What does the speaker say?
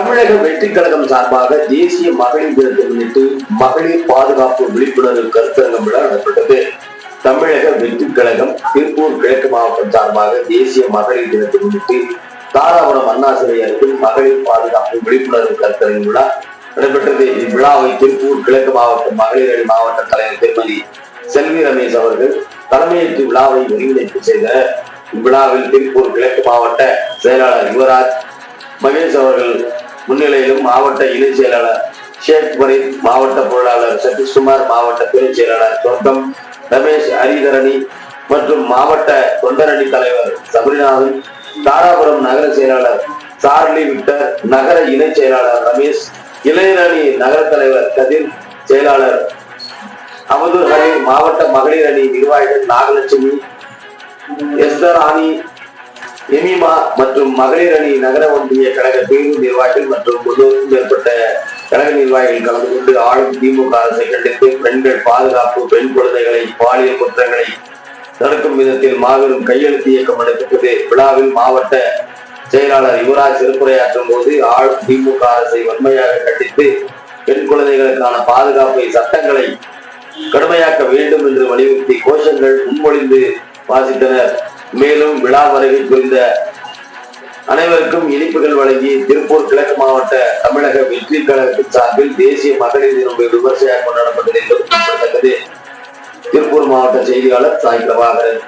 தமிழக வெற்றி கழகம் சார்பாக தேசிய மகளிர் தினத்தை முன்னிட்டு மகளிர் பாதுகாப்பு விழிப்புணர்வு கருத்தரங்கம் விழா நடைபெற்றது. தமிழக வெற்றி கழகம் திருப்பூர் கிழக்கு மாவட்டம் சார்பாக தேசிய மகளிர் தினத்தை முன்னிட்டு தாராபுரம் அண்ணா சிலை அருகில் மகளிர் பாதுகாப்பு விழிப்புணர்வு கருத்தரங்கம் விழா நடைபெற்றது. இவ்விழாவை திருப்பூர் கிழக்கு மாவட்ட மகளிர் அணி மாவட்ட தலைவர் திருமதி செல்வி ரமேஷ் அவர்கள் தலைமையேற்று விழாவை ஒருங்கிணைப்பு செய்தனர். இவ்விழாவில் திருப்பூர் கிழக்கு மாவட்ட செயலாளர் யுவராஜ் மகேஷ் அவர்கள் முன்னிலையிலும் மாவட்ட இணை செயலாளர் ஷேக் பரீத், மாவட்ட பொருளாளர் சதீஷ்குமார், மாவட்ட துணை செயலாளர் சொர்க்கம் ரமேஷ் ஹரிதரணி மற்றும் மாவட்ட தொண்டரணி தலைவர் சபரிநாதன், தாராபுரம் நகர செயலாளர் சார்லி விக்டர், நகர இணை செயலாளர் ரமேஷ், இளைஞரணி நகர தலைவர் கதிர், செயலாளர் அமதுர் ஹரி, மாவட்ட மகளிர் அணி நிர்வாகிகள் நாகலட்சுமி, எஸ்தர் ஆனி, எமிமா மற்றும் மகளிர் அணி நகர ஒன்றிய கழக பிரிவு நிர்வாகிகள் மற்றும் 300க்கும் மேற்பட்ட கழக நிர்வாகிகள் கலந்து கொண்டு ஆளும் திமுக அரசை கண்டித்து பெண்கள் பாதுகாப்பு, பெண் குழந்தைகளை பாலியல் குற்றங்களை தடுக்கும் விதத்தில் மாபெரும் கையெழுத்து இயக்கம் நடைபெற்றது. விழாவில் மாவட்ட செயலாளர் யுவராஜ் சிறப்புரையாற்றும் போது ஆளும் திமுக அரசை வன்மையாக கண்டித்து பெண் குழந்தைகளுக்கான பாதுகாப்பை சட்டங்களை கடுமையாக்க வேண்டும் என்று வலியுறுத்தி கோஷங்கள் முன்மொழிந்து வாசித்தனர். மேலும் விழா வருகை புரிந்த அனைவருக்கும் இனிப்புகள் வழங்கி திருப்பூர் கிழக்கு மாவட்ட தமிழக வெற்றி கழகத்தின் சார்பில் தேசிய மகளிர் தினம் விமர்சையாக கொண்டாடப்பட்டது என்பது குறிப்பிடத்தக்கது. திருப்பூர் மாவட்ட செய்தியாளர் சாய் பிரபாகரன்.